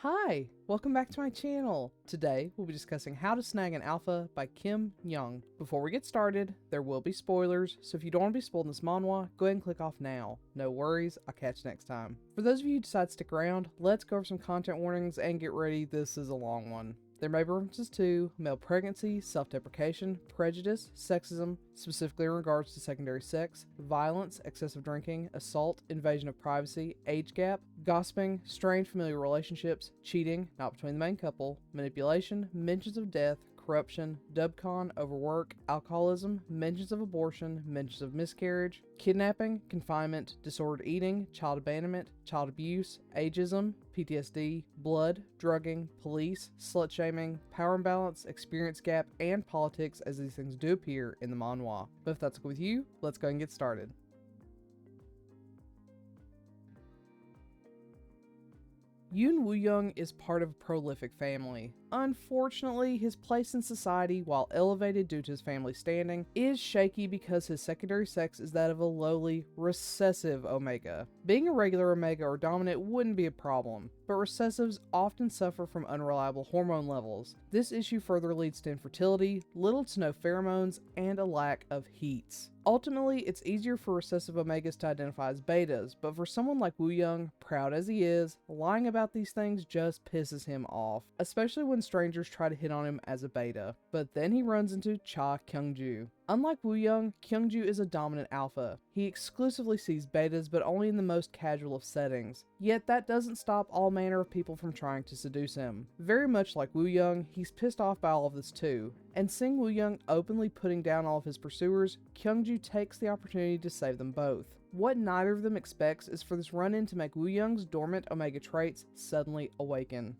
Hi, welcome back to my channel. Today, we'll be discussing How to Snag an Alpha by Kimnyeong. Before we get started, there will be spoilers, so if you don't want to be spoiled in this manhwa, go ahead and click off now. No worries, I'll catch you next time. For those of you who decide to stick around, let's go over some content warnings and get ready, this is a long one. There may be references to male pregnancy, self-deprecation, prejudice, sexism, specifically in regards to secondary sex, violence, excessive drinking, assault, invasion of privacy, age gap, gossiping, strained familial relationships, cheating, not between the main couple, manipulation, mentions of death, corruption, dubcon, overwork, alcoholism, mentions of abortion, mentions of miscarriage, kidnapping, confinement, disordered eating, child abandonment, child abuse, ageism, PTSD, blood, drugging, police, slut-shaming, power imbalance, experience gap, and politics, as these things do appear in the manhwa. But if that's okay with you, let's go and get started. Yoon Woo-young is part of a prolific family. Unfortunately, his place in society, while elevated due to his family standing, is shaky because his secondary sex is that of a lowly, recessive omega. Being a regular omega or dominant wouldn't be a problem, but recessives often suffer from unreliable hormone levels. This issue further leads to infertility, little to no pheromones, and a lack of heats. Ultimately, it's easier for recessive omegas to identify as betas, but for someone like Woo-young, proud as he is, lying about these things just pisses him off, especially when strangers try to hit on him as a beta. But then he runs into Cha Kyungju. Unlike Woo-young, Kyungju is a dominant alpha. He exclusively sees betas, but only in the most casual of settings. Yet that doesn't stop all manner of people from trying to seduce him. Very much like Woo-young, he's pissed off by all of this too. And seeing Woo-young openly putting down all of his pursuers, Kyungju takes the opportunity to save them both. What neither of them expects is for this run-in to make Woo-young's dormant omega traits suddenly awaken.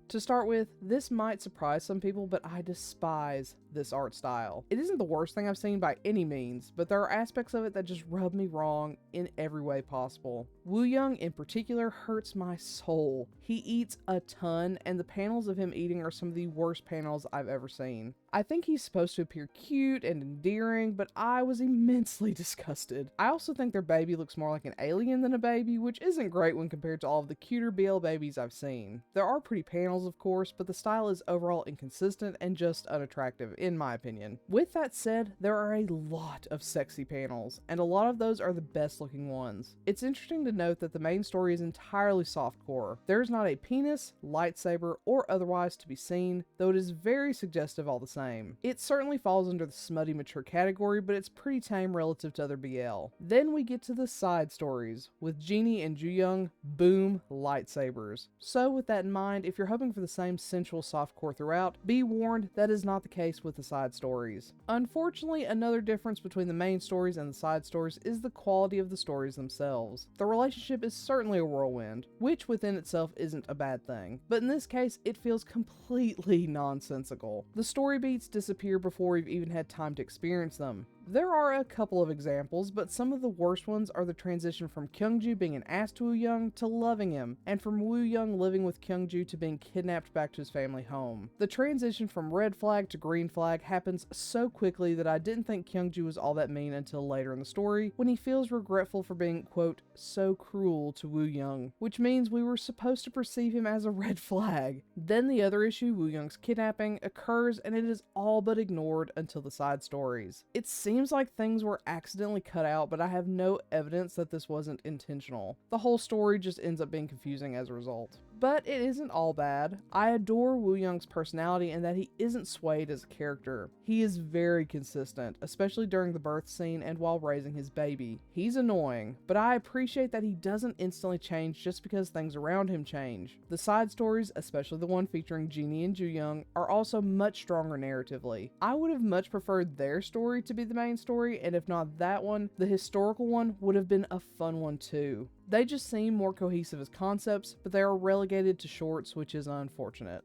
To start with, this might surprise some people, but I despise this art style. It isn't the worst thing I've seen by any means, but there are aspects of it that just rub me wrong in every way possible. Woo-young in particular hurts my soul. He eats a ton, and the panels of him eating are some of the worst panels I've ever seen. I think he's supposed to appear cute and endearing, but I was immensely disgusted. I also think their baby looks more like an alien than a baby, which isn't great when compared to all of the cuter BL babies I've seen. There are pretty panels, of course, but the style is overall inconsistent and just unattractive, in my opinion. With that said, there are a lot of sexy panels, and a lot of those are the best looking ones. It's interesting to note that the main story is entirely softcore. There is not a penis, lightsaber, or otherwise to be seen, though it is very suggestive all the same. It certainly falls under the smutty mature category, but it's pretty tame relative to other BL. Then we get to the side stories. With Genie and Ju-young, boom, lightsabers. So with that in mind, if you're hoping for the same sensual softcore throughout, be warned that is not the case with the side stories. Unfortunately, another difference between the main stories and the side stories is the quality of the stories themselves. The relationship is certainly a whirlwind, which within itself isn't a bad thing, but in this case, it feels completely nonsensical. The story beats disappear before we've even had time to experience them. There are a couple of examples, but some of the worst ones are the transition from Kyungju being an ass to Woo-young to loving him, and from Woo-young living with Kyungju to being kidnapped back to his family home. The transition from red flag to green flag happens so quickly that I didn't think Kyungju was all that mean until later in the story, when he feels regretful for being, quote, so cruel to Woo-young, which means we were supposed to perceive him as a red flag. Then the other issue, Woo-young's kidnapping, occurs and it is all but ignored until the side stories. It seems like things were accidentally cut out, but I have no evidence that this wasn't intentional. The whole story just ends up being confusing as a result. But it isn't all bad. I adore Woo-young's personality and that he isn't swayed as a character. He is very consistent, especially during the birth scene and while raising his baby. He's annoying, but I appreciate that he doesn't instantly change just because things around him change. The side stories, especially the one featuring Genie and Ju-young, are also much stronger narratively. I would have much preferred their story to be the main story, and if not that one, the historical one would have been a fun one too. They just seem more cohesive as concepts, but they are relegated to shorts, which is unfortunate.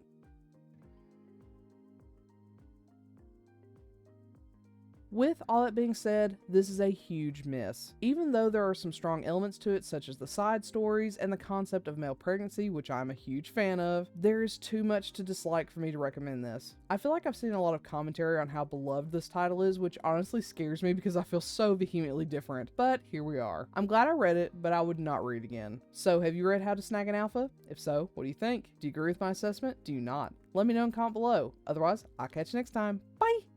With all that being said, this is a huge miss. Even though there are some strong elements to it, such as the side stories and the concept of male pregnancy, which I'm a huge fan of, there is too much to dislike for me to recommend this. I feel like I've seen a lot of commentary on how beloved this title is, which honestly scares me because I feel so vehemently different, but here we are. I'm glad I read it, but I would not read it again. So have you read How to Snag an Alpha? If so, what do you think? Do you agree with my assessment? Do you not? Let me know in comment below. Otherwise, I'll catch you next time. Bye!